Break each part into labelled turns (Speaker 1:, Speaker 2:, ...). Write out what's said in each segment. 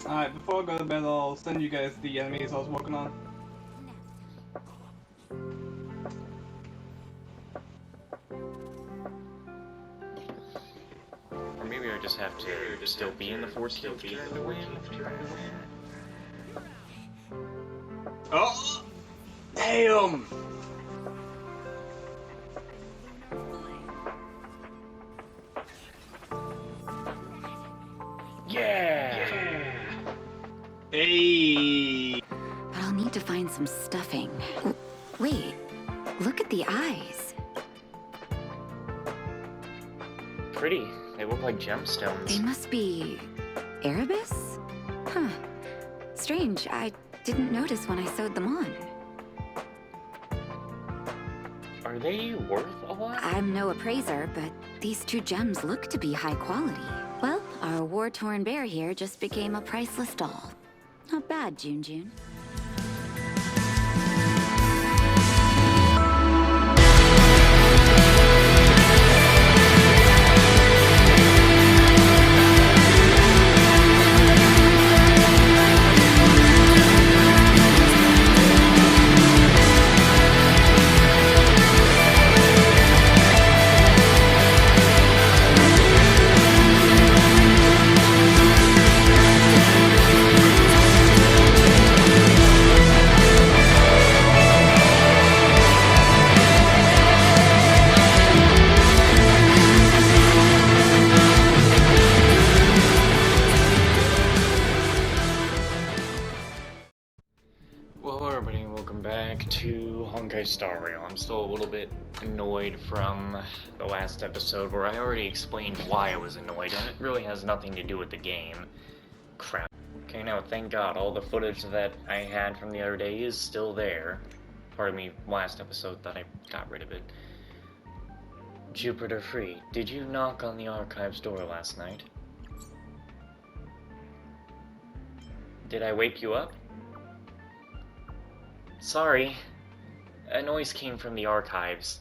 Speaker 1: Alright, before I go to bed, I'll send you guys the enemies I was working on.
Speaker 2: Or maybe I just have to still be in the 14th turn to win.
Speaker 1: Oh! Damn!
Speaker 2: Yeah!
Speaker 1: Hey!
Speaker 3: But I'll need to find some stuffing. Wait, look at the eyes.
Speaker 2: Pretty. They look like gemstones.
Speaker 3: They must be Erebus? Huh. Strange, I didn't notice when I sewed them on.
Speaker 2: Are they worth a lot?
Speaker 3: I'm no appraiser, but these two gems look to be high quality. Well, our war-torn bear here just became a priceless doll. Not bad, June.
Speaker 2: Well, everybody, welcome back to Honkai Star Rail. I'm still a little bit annoyed from the last episode where I already explained why I was annoyed, and it really has nothing to do with the game. Crap. Okay, now, thank God, all the footage that I had from the other day is still there. Pardon me, last episode that I got rid of it. Jupiter Free, did you knock on the archives door last night? Did I wake you up? Sorry. A noise came from the archives.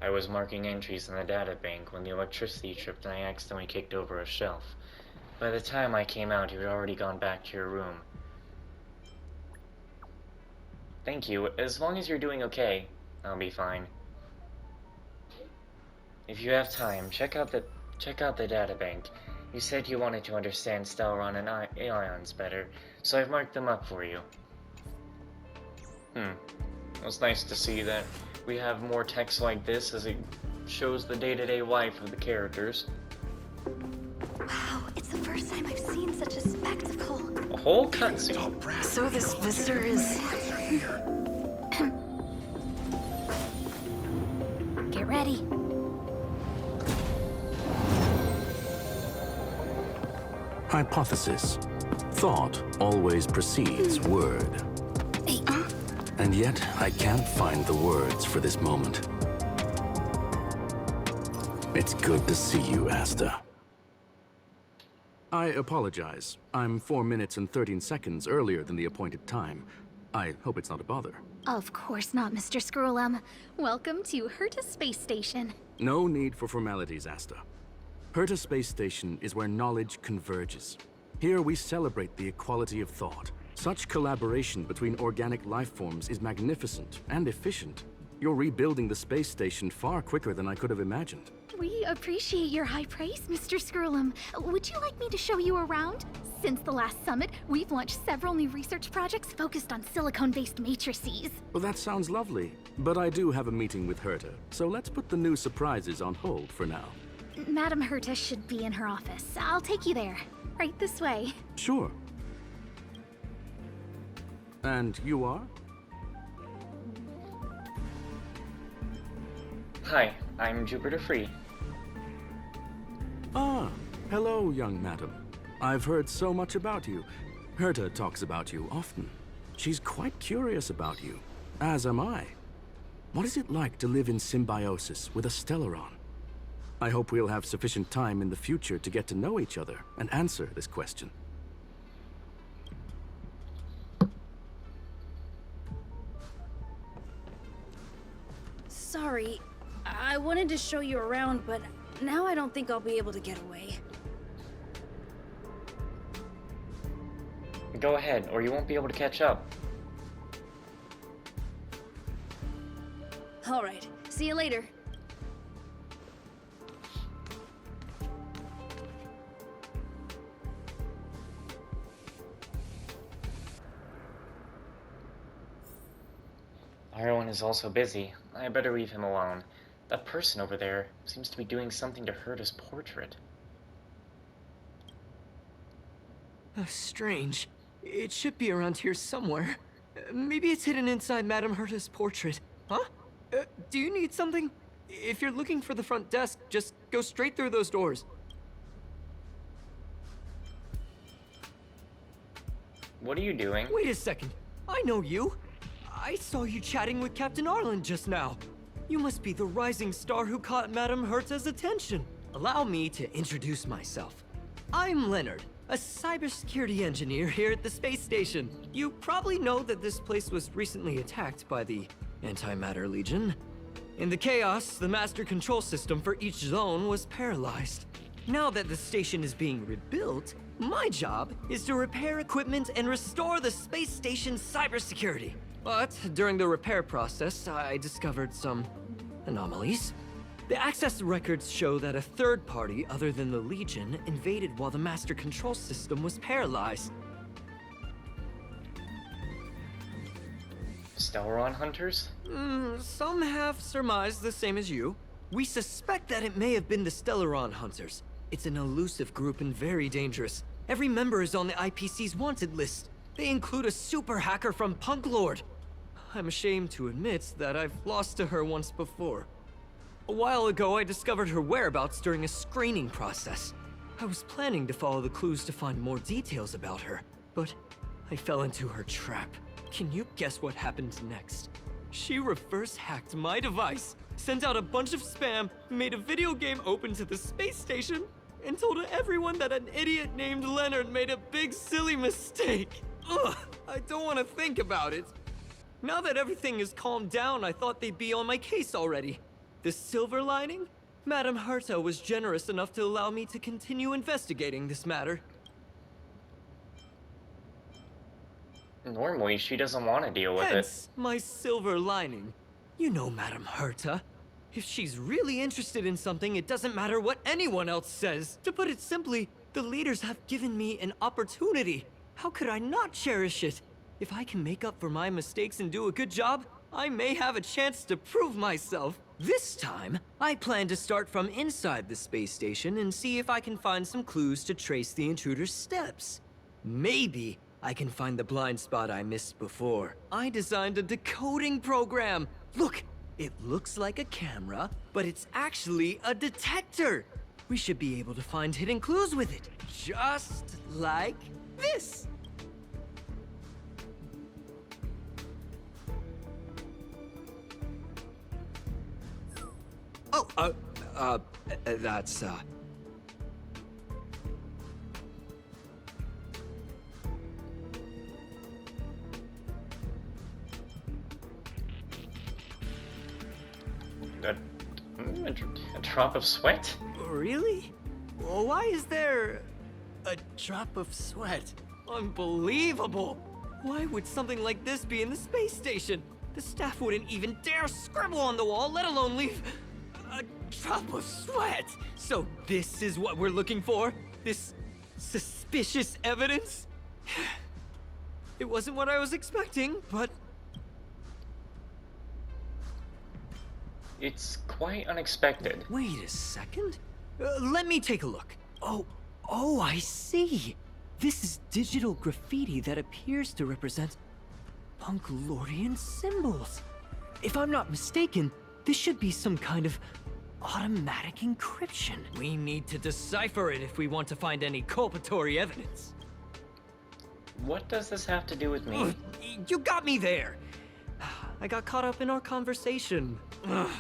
Speaker 2: I was marking entries in the databank when the electricity tripped and I accidentally kicked over a shelf. By the time I came out, you had already gone back to your room. Thank you. As long as you're doing okay, I'll be fine. If you have time, check out the databank. You said you wanted to understand Stelron and Ions better, so I've marked them up for you. It was nice to see that we have more text like this as it shows the day-to-day life of the characters.
Speaker 3: Wow, it's the first time I've seen such a spectacle.
Speaker 2: A whole cutscene.
Speaker 3: So this visitor is... Get ready.
Speaker 4: Hypothesis. Thought always precedes word.
Speaker 3: Hey,
Speaker 4: And yet, I can't find the words for this moment. It's good to see you, Asta. I apologize. I'm 4 minutes and 13 seconds earlier than the appointed time. I hope it's not a bother.
Speaker 5: Of course not, Mr. Screwllum. Welcome to Herta Space Station.
Speaker 4: No need for formalities, Asta. Herta Space Station is where knowledge converges. Here we celebrate the equality of thought. Such collaboration between organic life forms is magnificent and efficient. You're rebuilding the space station far quicker than I could have imagined.
Speaker 5: We appreciate your high praise, Mr. Screwllum. Would you like me to show you around? Since the last summit, we've launched several new research projects focused on silicone-based matrices.
Speaker 4: Well, that sounds lovely, but I do have a meeting with Herta, so let's put the new surprises on hold for now.
Speaker 5: Madam Herta should be in her office. I'll take you there. Right this way.
Speaker 4: Sure. And you are?
Speaker 2: Hi, I'm Jupiter Free.
Speaker 4: Ah, hello, young madam. I've heard so much about you. Herta talks about you often. She's quite curious about you, as am I. What is it like to live in symbiosis with a Stellaron? I hope we'll have sufficient time in the future to get to know each other and answer this question.
Speaker 6: Sorry, I wanted to show you around, but now I don't think I'll be able to get away.
Speaker 2: Go ahead, or you won't be able to catch up.
Speaker 6: Alright, see you later.
Speaker 2: Everyone is also busy. I better leave him alone. That person over there seems to be doing something to hurt his portrait.
Speaker 7: Strange. It should be around here somewhere. Maybe it's hidden inside Madame Herta's portrait. Huh? Do you need something? If you're looking for the front desk, just go straight through those doors.
Speaker 2: What are you doing?
Speaker 7: Wait a second. I know you. I saw you chatting with Captain Arlen just now. You must be the rising star who caught Madame Herta's attention. Allow me to introduce myself. I'm Leonard, a cybersecurity engineer here at the space station. You probably know that this place was recently attacked by the Antimatter Legion. In the chaos, the master control system for each zone was paralyzed. Now that the station is being rebuilt, my job is to repair equipment and restore the space station's cybersecurity. But during the repair process, I discovered some anomalies. The access records show that a third party other than the Legion invaded while the master control system was paralyzed.
Speaker 2: Stellaron hunters?
Speaker 7: Some have surmised the same as you. We suspect that it may have been the Stellaron hunters. It's an elusive group and very dangerous. Every member is on the IPC's wanted list. They include a super hacker from Punk Lord. I'm ashamed to admit that I've lost to her once before. A while ago, I discovered her whereabouts during a screening process. I was planning to follow the clues to find more details about her, but I fell into her trap. Can you guess what happened next? She reverse hacked my device, sent out a bunch of spam, made a video game open to the space station, and told everyone that an idiot named Leonard made a big silly mistake. Ugh, I don't want to think about it. Now that everything is calmed down, I thought they'd be on my case already. The silver lining? Madame Herta was generous enough to allow me to continue investigating this matter.
Speaker 2: Normally, she doesn't want to deal with
Speaker 7: Hence, my silver lining. You know Madame Herta. If she's really interested in something, it doesn't matter what anyone else says. To put it simply, the leaders have given me an opportunity. How could I not cherish it? If I can make up for my mistakes and do a good job, I may have a chance to prove myself. This time, I plan to start from inside the space station and see if I can find some clues to trace the intruder's steps. Maybe I can find the blind spot I missed before. I designed a decoding program. Look, it looks like a camera, but it's actually a detector. We should be able to find hidden clues with it, just like this. Oh, that's,
Speaker 2: a drop of sweat?
Speaker 7: Really? Well, why is there a drop of sweat? Unbelievable! Why would something like this be in the space station? The staff wouldn't even dare scribble on the wall, let alone leave a drop of sweat! So this is what we're looking for? This suspicious evidence? It wasn't what I was expecting, but...
Speaker 2: It's quite unexpected.
Speaker 7: Wait a second. Let me take a look. Oh, I see. This is digital graffiti that appears to represent Punklordian symbols. If I'm not mistaken, this should be some kind of automatic encryption. We need to decipher it if we want to find any culpatory evidence.
Speaker 2: What does this have to do with me?
Speaker 7: You got me there. I got caught up in our conversation.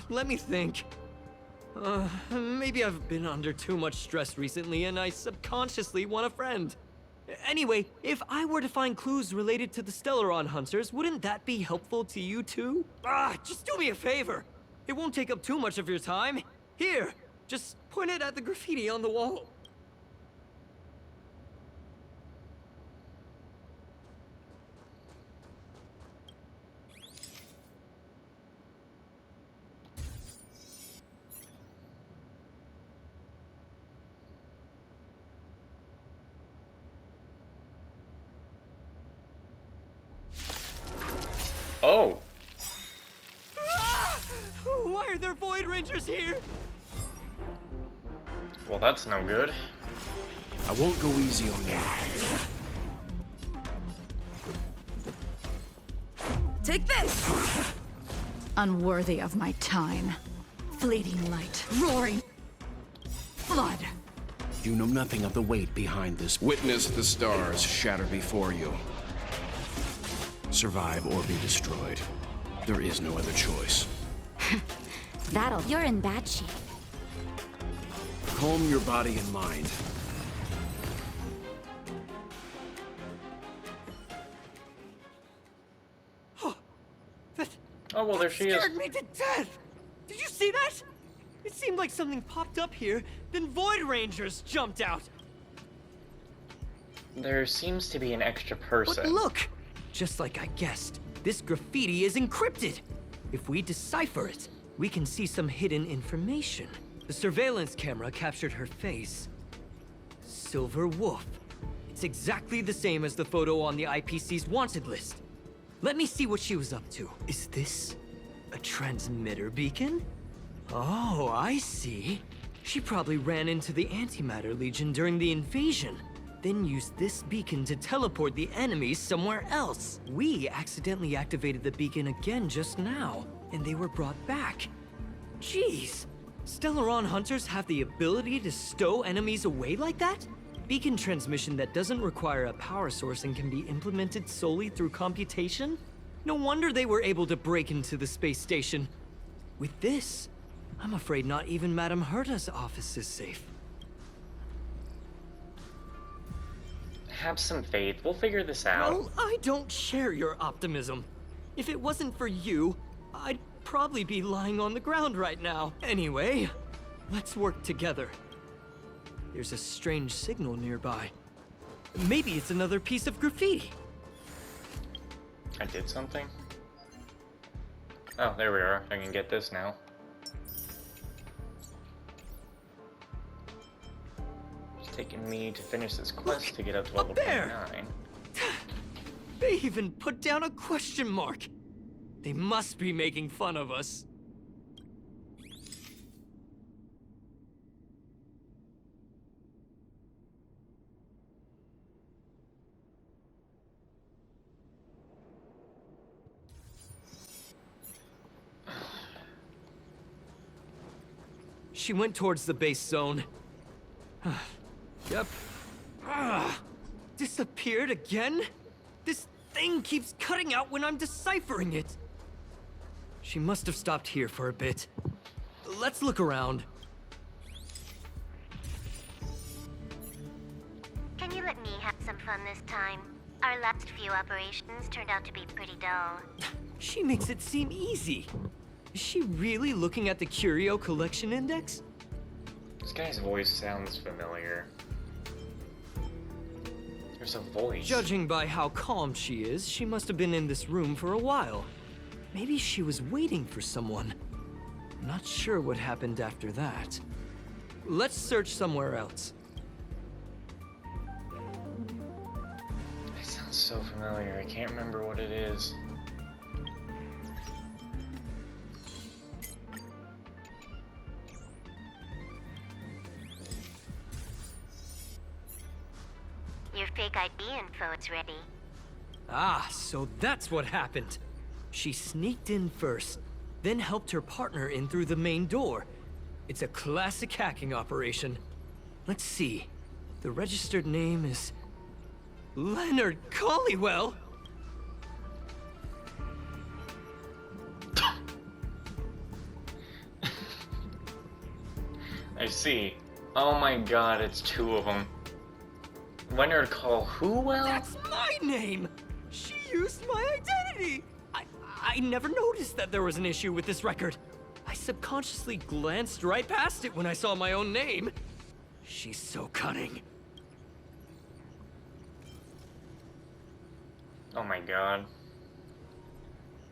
Speaker 7: Let me think. Maybe I've been under too much stress recently and I subconsciously want a friend. Anyway, if I were to find clues related to the Stellaron hunters, wouldn't that be helpful to you too? Just do me a favor. It won't take up too much of your time. Here, just point it at the graffiti on the wall.
Speaker 2: Oh!
Speaker 7: Ah! Why are there Void Rangers here?
Speaker 2: Well, that's no good.
Speaker 8: I won't go easy on you.
Speaker 6: Take this! Unworthy of my time. Fleeting light, roaring flood.
Speaker 8: You know nothing of the weight behind this. Witness the stars shatter before you. Survive or be destroyed. There is no other choice.
Speaker 3: You're in bad shape.
Speaker 8: Calm your body and mind.
Speaker 2: Oh, well, there she is.
Speaker 7: Scared me to death! Did you see that? It seemed like something popped up here, then Void Rangers jumped out.
Speaker 2: There seems to be an extra person.
Speaker 7: But look! Just like I guessed, this graffiti is encrypted. If we decipher it, we can see some hidden information. The surveillance camera captured her face. Silver Wolf. It's exactly the same as the photo on the IPC's wanted list. Let me see what she was up to. Is this a transmitter beacon? Oh, I see. She probably ran into the Antimatter Legion during the invasion, then used this beacon to teleport the enemies somewhere else. We accidentally activated the beacon again just now, and they were brought back. Jeez, Stellaron hunters have the ability to stow enemies away like that? Beacon transmission that doesn't require a power source and can be implemented solely through computation? No wonder they were able to break into the space station. With this, I'm afraid not even Madame Herta's office is safe.
Speaker 2: Have some faith. We'll figure this out.
Speaker 7: Well, I don't share your optimism. If it wasn't for you, I'd probably be lying on the ground right now. Anyway, let's work together. There's a strange signal nearby. Maybe it's another piece of graffiti.
Speaker 2: I did something? Oh, there we are. I can get this now. It's taking me to finish this quest to get up to level
Speaker 7: Up there!
Speaker 2: 29.
Speaker 7: They even put down a question mark. They must be making fun of us. She went towards the base zone. Yep. Disappeared again? This thing keeps cutting out when I'm deciphering it. She must have stopped here for a bit. Let's look around.
Speaker 9: Can you let me have some fun this time? Our last few operations turned out to be pretty dull.
Speaker 7: She makes it seem easy. Is she really looking at the Curio Collection Index?
Speaker 2: This guy's voice sounds familiar. There's a voice.
Speaker 7: Judging by how calm she is, she must have been in this room for a while. Maybe she was waiting for someone. I'm not sure what happened after that. Let's search somewhere else.
Speaker 2: It sounds so familiar. I can't remember what it is.
Speaker 9: Your fake ID info is ready.
Speaker 7: Ah, so that's what happened. She sneaked in first, then helped her partner in through the main door. It's a classic hacking operation. Let's see. The registered name is Leonard Collywell.
Speaker 2: I see. Oh my god, it's two of them. Leonard Collywell?
Speaker 7: That's my name! She used my identity! I never noticed that there was an issue with this record. I subconsciously glanced right past it when I saw my own name. She's so cunning.
Speaker 2: Oh my god.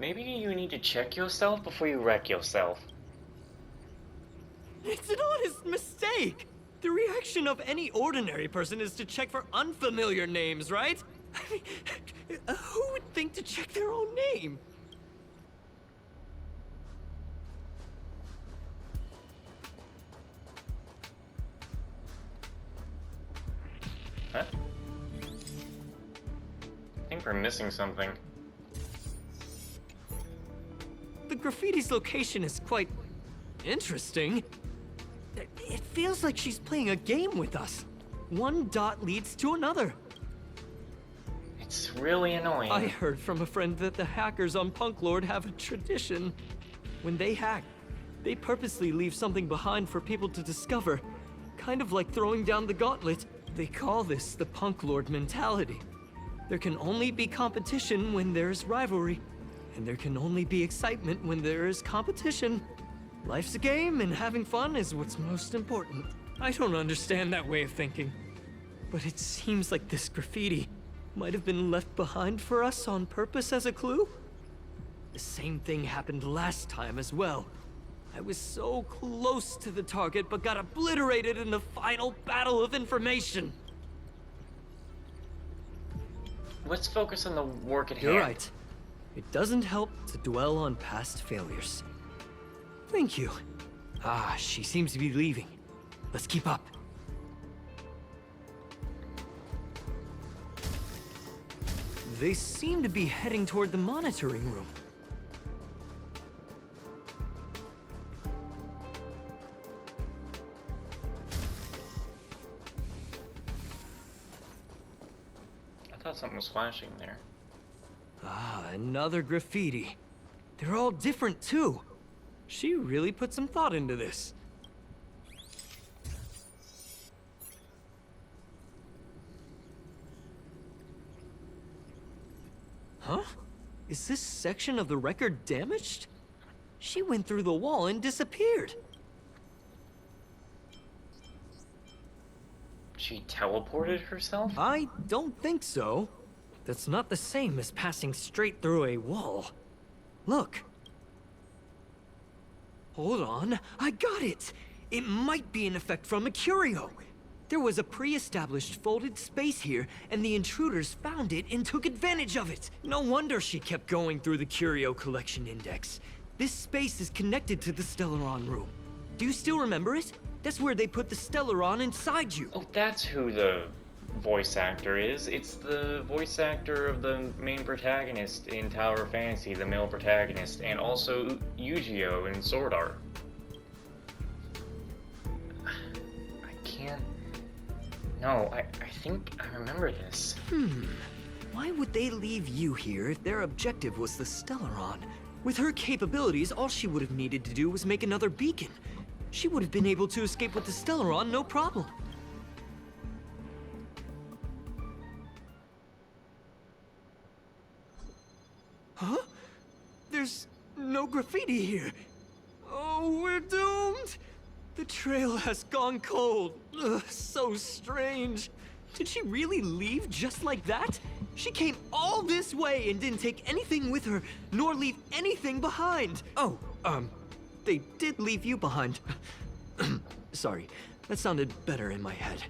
Speaker 2: Maybe you need to check yourself before you wreck yourself.
Speaker 7: It's an honest mistake! The reaction of any ordinary person is to check for unfamiliar names, right? I mean, who would think to check their own name?
Speaker 2: Huh? I think we're missing something.
Speaker 7: The graffiti's location is quite interesting. It feels like she's playing a game with us. One dot leads to another.
Speaker 2: It's really annoying.
Speaker 7: I heard from a friend that the hackers on Punk Lord have a tradition. When they hack, they purposely leave something behind for people to discover. Kind of like throwing down the gauntlet. They call this the Punk Lord mentality. There can only be competition when there's rivalry. And there can only be excitement when there is competition. Life's a game, and having fun is what's most important. I don't understand that way of thinking. But it seems like this graffiti might have been left behind for us on purpose as a clue? The same thing happened last time as well. I was so close to the target, but got obliterated in the final battle of information.
Speaker 2: Let's focus on the work at hand.
Speaker 7: You're right. It doesn't help to dwell on past failures. Thank you. Ah, she seems to be leaving. Let's keep up. They seem to be heading toward the monitoring room.
Speaker 2: I thought something was flashing there.
Speaker 7: Ah, another graffiti. They're all different too. She really put some thought into this. Huh? Is this section of the record damaged? She went through the wall and disappeared.
Speaker 2: She teleported herself?
Speaker 7: I don't think so. That's not the same as passing straight through a wall. Look. Hold on, I got it! It might be an effect from a curio. There was a pre-established folded space here, and the intruders found it and took advantage of it. No wonder she kept going through the curio collection index. This space is connected to the Stellaron room. Do you still remember it? That's where they put the Stellaron inside you.
Speaker 2: Oh, that's who the voice actor is. It's the voice actor of the main protagonist in Tower of Fantasy, the male protagonist, and also Yu-Gi-Oh! In Sword Art. I can't... No, I think I remember this.
Speaker 7: Why would they leave you here if their objective was the Stellaron? With her capabilities, all she would have needed to do was make another beacon. She would have been able to escape with the Stellaron, no problem. Huh? There's no graffiti here. Oh, we're doomed! The trail has gone cold. Ugh, so strange. Did she really leave just like that? She came all this way and didn't take anything with her, nor leave anything behind. Oh, they did leave you behind. Sorry, that sounded better in my head.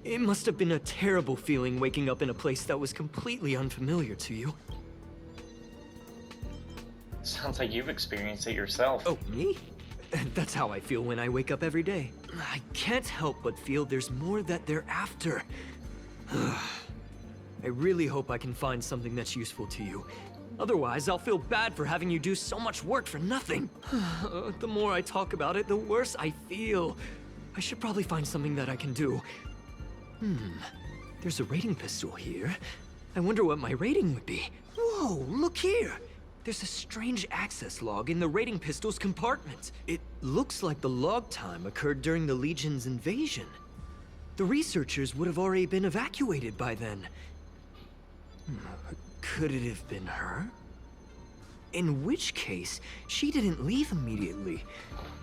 Speaker 7: It must have been a terrible feeling waking up in a place that was completely unfamiliar to you.
Speaker 2: Sounds like you've experienced it yourself.
Speaker 7: Oh, me? That's how I feel when I wake up every day. I can't help but feel there's more that they're after. I really hope I can find something that's useful to you. Otherwise, I'll feel bad for having you do so much work for nothing. The more I talk about it, the worse I feel. I should probably find something that I can do. There's a rating pistol here. I wonder what my rating would be. Whoa, look here! There's a strange access log in the rating pistol's compartment. It looks like the log time occurred during the Legion's invasion. The researchers would have already been evacuated by then. Could it have been her? In which case, she didn't leave immediately.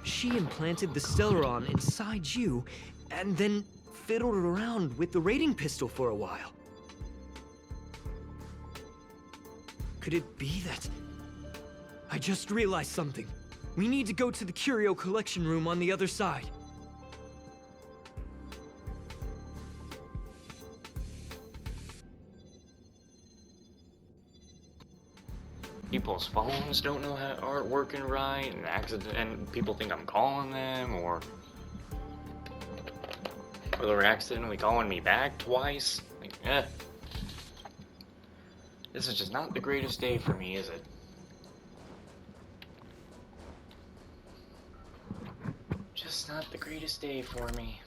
Speaker 7: She implanted the Stellaron inside you, and then fiddled around with the rating pistol for a while. Could it be that... I just realized something. We need to go to the curio collection room on the other side.
Speaker 2: People's phones don't know how aren't working right, and people think I'm calling them, or Or they're accidentally calling me back twice. Like, This is just not the greatest day for me, is it? Just not the greatest day for me.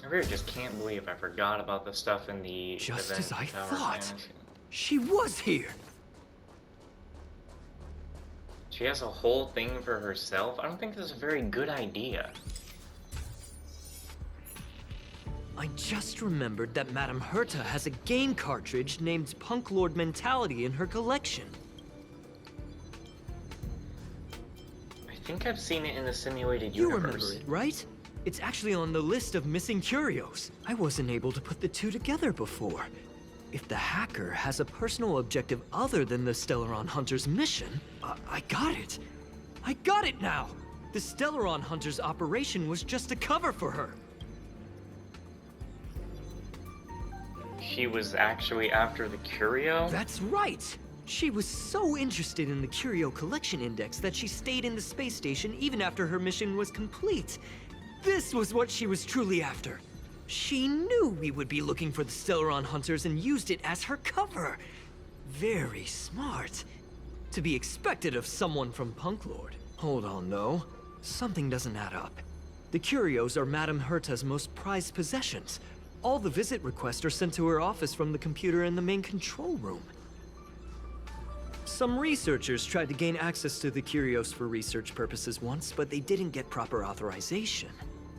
Speaker 2: I really just can't believe I forgot about the stuff in the
Speaker 7: Just
Speaker 2: event
Speaker 7: as I
Speaker 2: tower
Speaker 7: thought.
Speaker 2: fantasy.
Speaker 7: She was here!
Speaker 2: She has a whole thing for herself? I don't think that's a very good idea.
Speaker 7: I just remembered that Madame Herta has a game cartridge named Punk Lord Mentality in her collection.
Speaker 2: I think I've seen it in the simulated
Speaker 7: You
Speaker 2: universe.
Speaker 7: remember it, right? It's actually on the list of missing curios. I wasn't able to put the two together before. If the hacker has a personal objective other than the Stellaron Hunter's mission, I got it. I got it now! The Stellaron Hunter's operation was just a cover for her.
Speaker 2: She was actually after the curio?
Speaker 7: That's right! She was so interested in the Curio Collection Index that she stayed in the space station even after her mission was complete. This was what she was truly after. She knew we would be looking for the Stellaron Hunters and used it as her cover. Very smart. To be expected of someone from Punk Lord. Hold on, though. Something doesn't add up. The curios are Madame Herta's most prized possessions. All the visit requests are sent to her office from the computer in the main control room. Some researchers tried to gain access to the curios for research purposes once, but they didn't get proper authorization.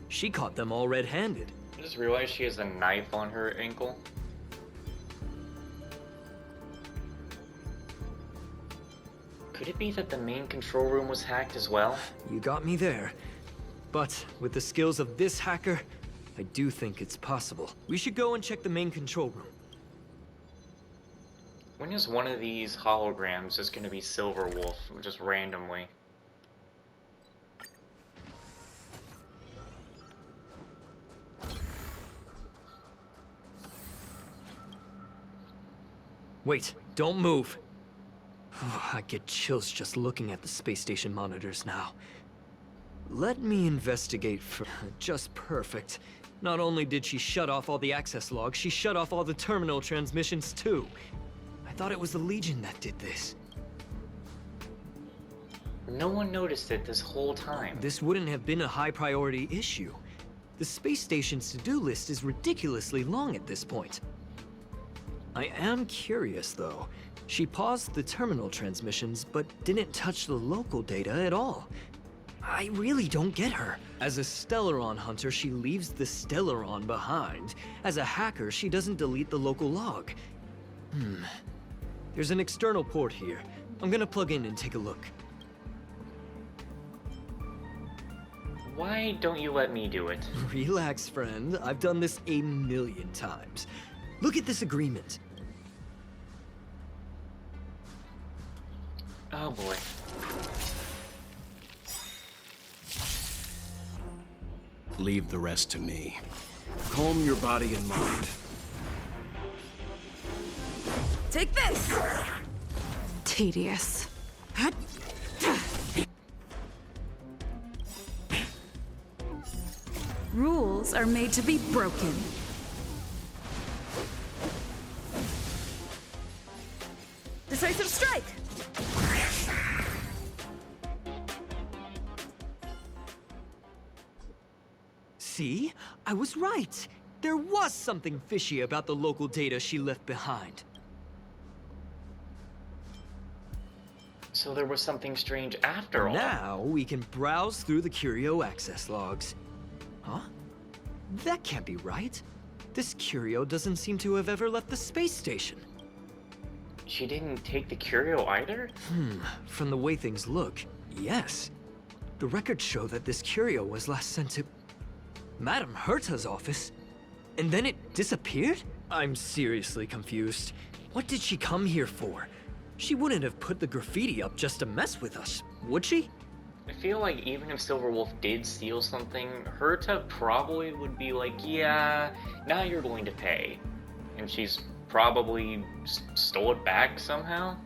Speaker 7: She caught them all red-handed.
Speaker 2: I just realized she has a knife on her ankle. Could it be that the main control room was hacked as well?
Speaker 7: You got me there. But with the skills of this hacker, I do think it's possible. We should go and check the main control room.
Speaker 2: When is one of these holograms just gonna be Silver Wolf, just randomly?
Speaker 7: Wait, don't move. I get chills just looking at the space station monitors now. Let me investigate for... Just perfect. Not only did she shut off all the access logs, she shut off all the terminal transmissions too. I thought it was the Legion that did this.
Speaker 2: No one noticed it this whole time.
Speaker 7: This wouldn't have been a high priority issue. The space station's to-do list is ridiculously long at this point. I am curious though. She paused the terminal transmissions, but didn't touch the local data at all. I really don't get her. As a Stellaron hunter, she leaves the Stellaron behind. As a hacker, she doesn't delete the local log. There's an external port here. I'm gonna plug in and take a look.
Speaker 2: Why don't you let me do it?
Speaker 7: Relax, friend. I've done this a million times. Look at this agreement.
Speaker 2: Oh boy.
Speaker 8: Leave the rest to me. Calm your body and mind.
Speaker 6: Take this! Tedious. Rules are made to be broken. Decisive strike!
Speaker 7: See? I was right. There was something fishy about the local data she left behind.
Speaker 2: So there was something strange after all.
Speaker 7: Now we can browse through the Curio access logs. Huh? That can't be right. This Curio doesn't seem to have ever left the space station.
Speaker 2: She didn't take the curio either?
Speaker 7: From the way things look, yes. The records show that this Curio was last sent to Madame Herta's office, and then it disappeared? I'm seriously confused. What did she come here for? She wouldn't have put the graffiti up just to mess with us, would she?
Speaker 2: I feel like even if Silverwolf did steal something, Herta probably would be like, yeah, now you're going to pay. And she's probably stole it back somehow?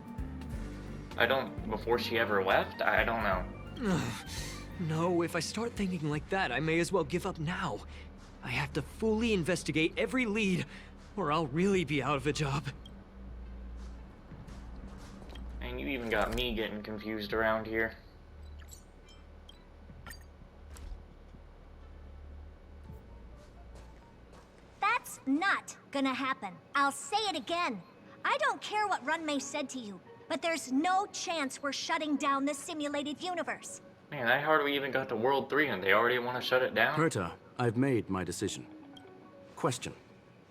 Speaker 2: Before she ever left? I don't know.
Speaker 7: No, if I start thinking like that, I may as well give up now. I have to fully investigate every lead, or I'll really be out of a job.
Speaker 2: And you even got me getting confused around here.
Speaker 10: That's not gonna happen. I'll say it again. I don't care what Runmei said to you, but there's no chance we're shutting down this simulated universe.
Speaker 2: Man, I hardly even got to World 3 and they already want to shut it down?
Speaker 4: Herta, I've made my decision. Question.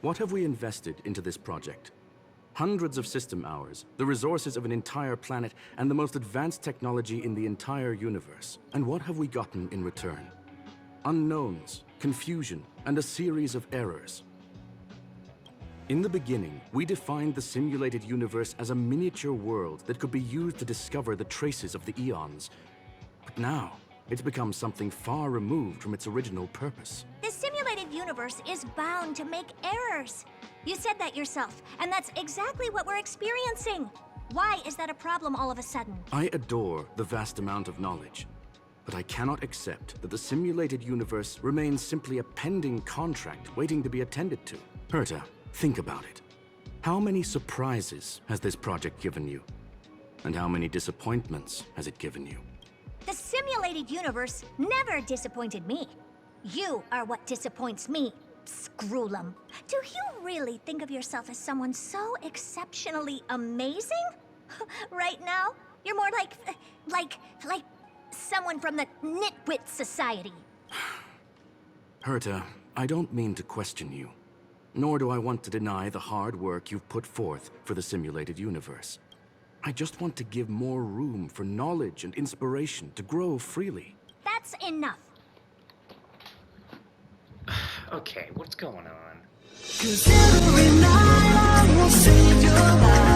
Speaker 4: What have we invested into this project? Hundreds of system hours, the resources of an entire planet, and the most advanced technology in the entire universe. And what have we gotten in return? Unknowns, confusion, and a series of errors. In the beginning, we defined the simulated universe as a miniature world that could be used to discover the traces of the eons. But now, it's become something far removed from its original purpose.
Speaker 10: This simulated universe is bound to make errors. You said that yourself, and that's exactly what we're experiencing. Why is that a problem all of a sudden?
Speaker 4: I adore the vast amount of knowledge, but I cannot accept that the simulated universe remains simply a pending contract waiting to be attended to. Herta, think about it. How many surprises has this project given you? And how many disappointments has it given you?
Speaker 10: The simulated universe never disappointed me. You are what disappoints me, screwllum. Do you really think of yourself as someone so exceptionally amazing? Right now, you're more like someone from the Nitwit Society.
Speaker 4: Herta, I don't mean to question you, nor do I want to deny the hard work you've put forth for the simulated universe. I just want to give more room for knowledge and inspiration to grow freely.
Speaker 10: That's enough.
Speaker 2: Okay, what's going on?
Speaker 6: 'Cause every night I will save your life.